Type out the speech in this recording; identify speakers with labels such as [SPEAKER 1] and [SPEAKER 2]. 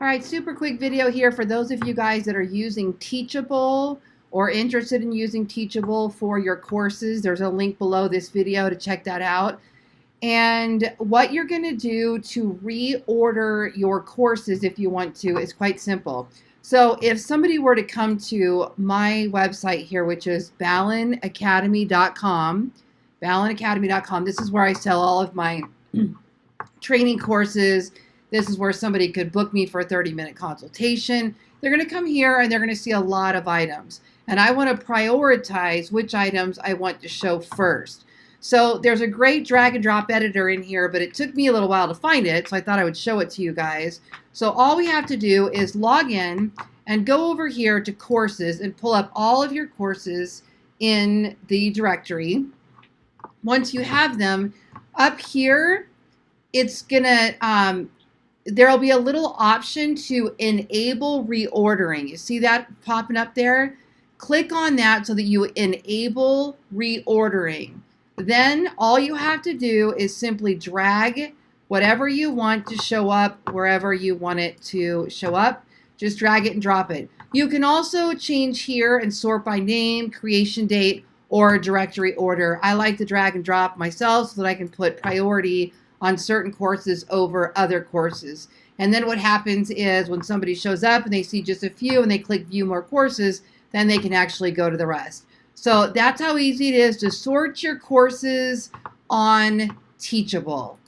[SPEAKER 1] All right, super quick video here for those of you guys that are using Teachable or interested in using Teachable for your courses. There's a link below this video to check that out. And what you're going to do to reorder your courses if you want to is quite simple. So if somebody were to come to my website here, which is ballenacademy.com, this is where I sell all of my training courses. This is where somebody could book me for a 30-minute consultation. They're going to come here and they're going to see a lot of items. And I want to prioritize which items I want to show first. So there's a great drag and drop editor in here, but it took me a little while to find it, so I thought I would show it to you guys. So all we have to do is log in and go over here to courses and pull up all of your courses in the directory. Once you have them, up here, it's gonna there'll be a little option to enable reordering. You see that popping up there? Click on that so that you enable reordering. Then all you have to do is simply drag whatever you want to show up wherever you want it to show up. Just drag it and drop it. You can also change here and sort by name, creation date, or directory order. I like to drag and drop myself so that I can put priority on certain courses over other courses. And then what happens is when somebody shows up and they see just a few and they click view more courses, then they can actually go to the rest. So that's how easy it is to sort your courses on Teachable.